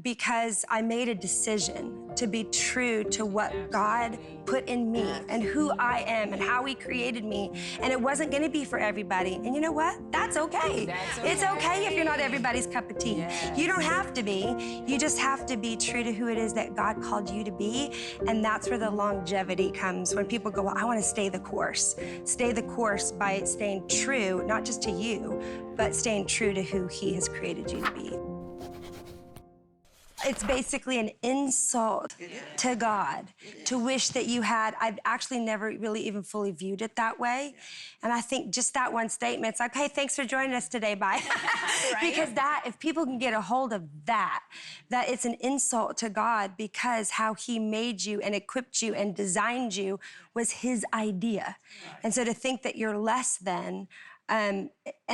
because I made a decision to be true to what God put in me and who I am and how He created me. And it wasn't gonna be for everybody. And you know what? That's okay. It's okay if you're not everybody's cup of tea. You don't have to be. You just have to be true to who it is that God called you to be. And that's where the longevity comes. When people go, well, I wanna stay the course. Stay the course by staying true, not just to you, but staying true to who He has created you to be. It's basically an insult to God to wish that you had. I've actually never really even fully viewed it that way. And I think just that one statement, it's like, hey, thanks for joining us today, bye. Right? Because that, if people can get a hold of that it's an insult to God because how He made you and equipped you and designed you was His idea. Right. And so to think that you're less than, and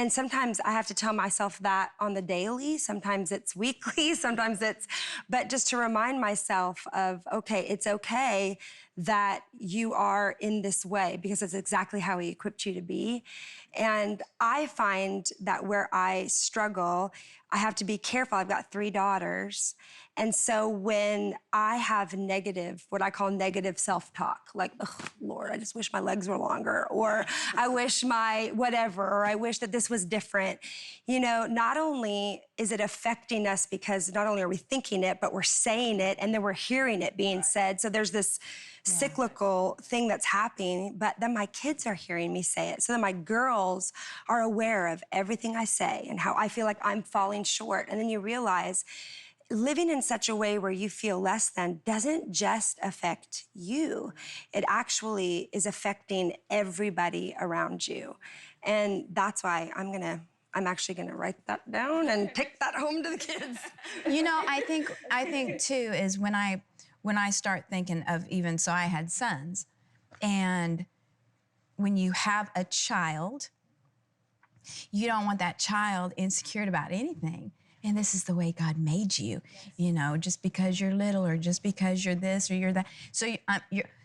sometimes I have to tell myself that on the daily, sometimes it's weekly, but just to remind myself of, okay, it's okay that you are in this way because it's exactly how He equipped you to be. And I find that where I struggle, I have to be careful. I've got 3 daughters. And so when I have negative, what I call negative self-talk, like, oh, Lord, I just wish my legs were longer, or I wish my whatever, or I wish that this was different. You know, not only is it affecting us because not only are we thinking it, but we're saying it, and then we're hearing it being said. So there's this cyclical thing that's happening, but then my kids are hearing me say it. So then my girls are aware of everything I say and how I feel like I'm falling short. And then you realize living in such a way where you feel less than doesn't just affect you. It actually is affecting everybody around you. And that's why I'm actually gonna write that down and take that home to the kids. You know, I think too is when I start thinking of even, so I had sons, and when you have a child, you don't want that child insecure about anything. And this is the way God made you, you know, just because you're little or just because you're this or you're that.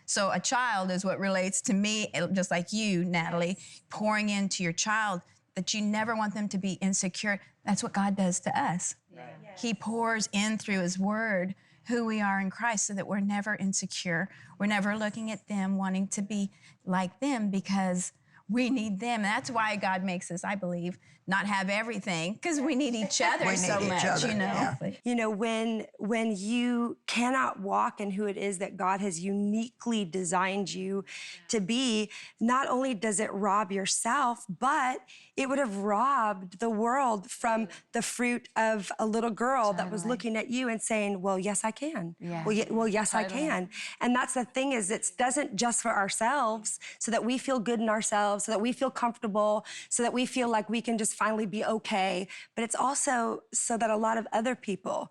So a child is what relates to me, just like you, Natalie, pouring into your child that you never want them to be insecure. That's what God does to us. Right. Yes. He pours in through His Word who we are in Christ so that we're never insecure. We're never looking at them wanting to be like them because we need them. And that's why God makes us, I believe, not have everything, because we need each other so much, you know. Yeah. You know, when you cannot walk in who it is that God has uniquely designed you to be, not only does it rob yourself, but it would have robbed the world from the fruit of a little girl that was looking at you and saying, well, yes, I can. Yeah. Well, yes, I can. And that's the thing, is it doesn't just for ourselves, so that we feel good in ourselves, so that we feel comfortable, so that we feel like we can just finally be okay, but it's also so that a lot of other people,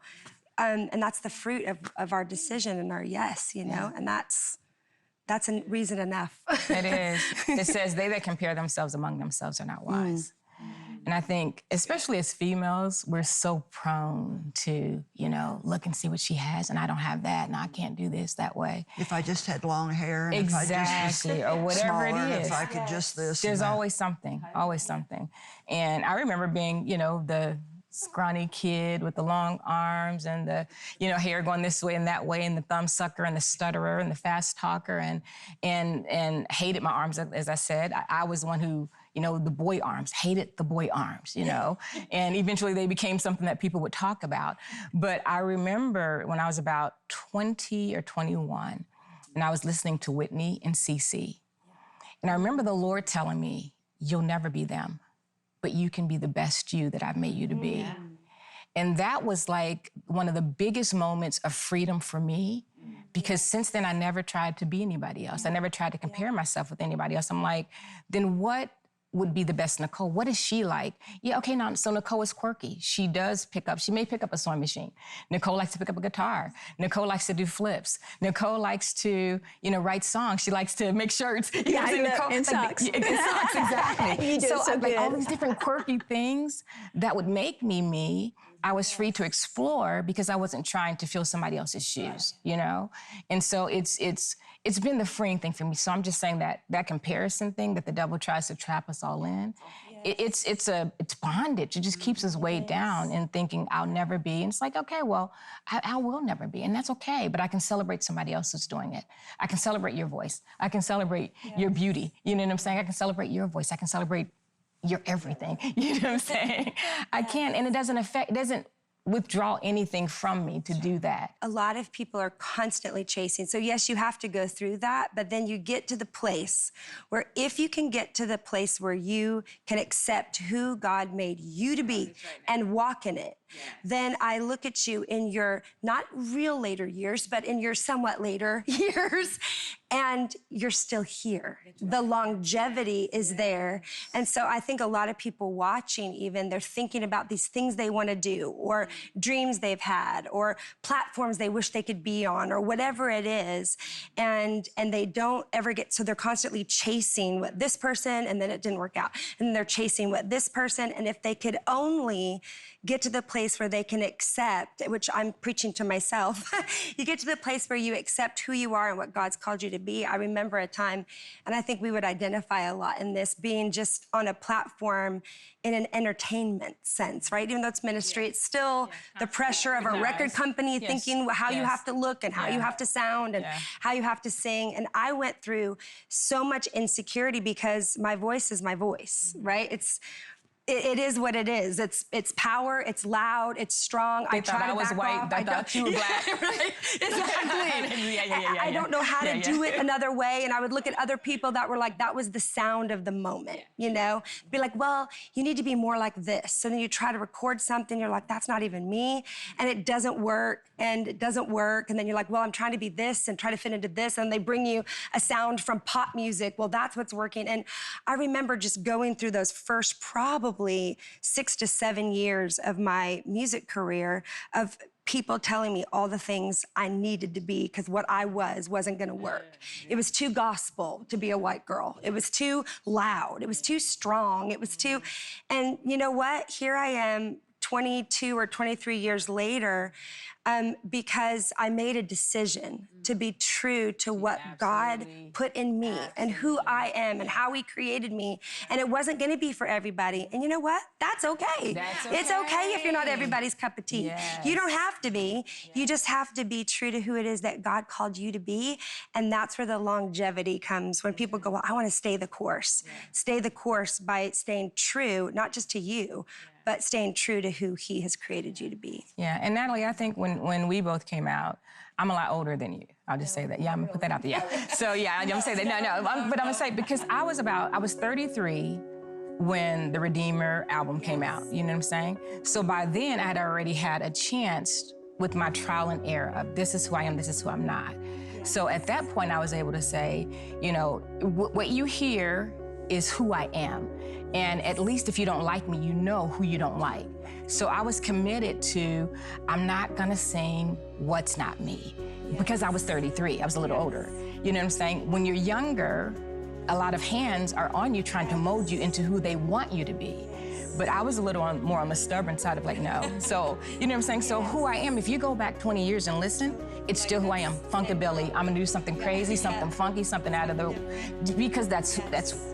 and that's the fruit of our decision and our yes, you know, and that's a reason enough. It is. It says, they that compare themselves among themselves are not wise. And I think, especially as females, we're so prone to, you know, look and see what she has, and I don't have that, and I can't do this that way. If I just had long hair, and exactly, if I just was or whatever smaller, it is. if I could just this. There's always something, always something. And I remember being, you know, the scrawny kid with the long arms and the, you know, hair going this way and that way, and the thumb sucker and the stutterer and the fast talker, and hated my arms, as I said. I was the one who, you know, the boy arms, hated the boy arms, you know, and eventually they became something that people would talk about. But I remember when I was about 20 or 21, and I was listening to Whitney and CC, and I remember the Lord telling me, you'll never be them, but you can be the best you that I've made you to be. Yeah. And that was like one of the biggest moments of freedom for me, because since then I never tried to be anybody else. I never tried to compare myself with anybody else. I'm like, then what would be the best Nicole? What is she like? Yeah, okay, now, so Nicole is quirky. She may pick up a sewing machine. Nicole likes to pick up a guitar. Nicole likes to do flips. Nicole likes to, you know, write songs. She likes to make shirts. You know, Nicole, and socks. And socks, exactly. You do so good. Like all these different quirky things that would make me, I was free to explore because I wasn't trying to fill somebody else's shoes, you know? And so it's been the freeing thing for me. So I'm just saying that comparison thing that the devil tries to trap us all in, it's bondage. It just keeps us weighed down in thinking I'll never be. And it's like, okay, well, I will never be, and that's okay. But I can celebrate somebody else who's doing it. I can celebrate your voice. I can celebrate your beauty. You know what I'm saying? I can celebrate your voice. I can celebrate your everything. You know what I'm saying? I can, and it doesn't withdraw anything from me to do that. A lot of people are constantly chasing. So yes, you have to go through that, but then you get to the place where if you can get to the place where you can accept who God made you to be and walk in it, then I look at you in your not real later years, but in your somewhat later years, and you're still here. The longevity is there. And so I think a lot of people watching even, they're thinking about these things they want to do, or dreams they've had, or platforms they wish they could be on, or whatever it is. And they don't ever get, so they're constantly chasing what this person, and then it didn't work out. And they're chasing what this person, and if they could only get to the place where they can accept, which I'm preaching to myself, you get to the place where you accept who you are and what God's called you to be. I remember a time, and I think we would identify a lot in this, being just on a platform in an entertainment sense, right? Even though it's ministry, it's still the pressure of a record company thinking how you have to look and how you have to sound and how you have to sing. And I went through so much insecurity because my voice is my voice, right? It is what it is. It's power, it's loud, it's strong. They thought I was white, I thought you were black. Right, exactly. I don't know how to do it another way. And I would look at other people that were like, that was the sound of the moment, you know? Be like, well, you need to be more like this. So then you try to record something, you're like, that's not even me. And it doesn't work, and it doesn't work. And then you're like, well, I'm trying to be this and try to fit into this. And they bring you a sound from pop music. Well, that's what's working. And I remember just going through those first probably 6 to 7 years of my music career of people telling me all the things I needed to be because what I wasn't gonna work. It was too gospel to be a white girl. It was too loud. It was too strong. It was too, and you know what? Here I am 22 or 23 years later, because I made a decision to be true to what God put in me and who I am and how He created me. And it wasn't gonna be for everybody. And you know what? That's okay. It's okay if you're not everybody's cup of tea. You don't have to be. You just have to be true to who it is that God called you to be. And that's where the longevity comes, when people go, well, I wanna stay the course. Stay the course by staying true, not just to you, but staying true to who He has created you to be. Yeah, and Natalie, I think when we both came out, I'm a lot older than you. I'll just say that. Yeah, I'm gonna put that out there. Yeah. So yeah, I'm gonna say that. But I'm gonna say, because I was 33 when the Redeemer album came out. You know what I'm saying? So by then, I had already had a chance with my trial and error of this is who I am, this is who I'm not. So at that point, I was able to say, you know, what you hear is who I am. And at least if you don't like me, you know who you don't like. So I was committed to, I'm not gonna sing what's not me. Because I was 33, I was a little older. You know what I'm saying? When you're younger, a lot of hands are on you trying to mold you into who they want you to be. But I was a little more on the stubborn side of like, no. So, you know what I'm saying? So who I am, if you go back 20 years and listen, it's still who I am, funkabilly. I'm gonna do something crazy, something funky, something out of the, because that's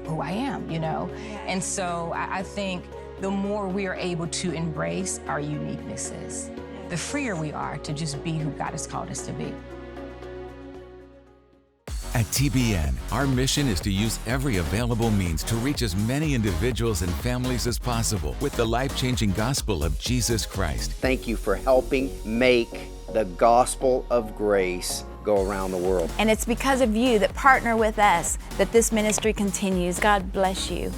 who I am, you know? And so I think the more we are able to embrace our uniquenesses, the freer we are to just be who God has called us to be. At TBN, our mission is to use every available means to reach as many individuals and families as possible with the life-changing gospel of Jesus Christ. Thank you for helping make the gospel of grace go around the world. And it's because of you that partner with us that this ministry continues. God bless you.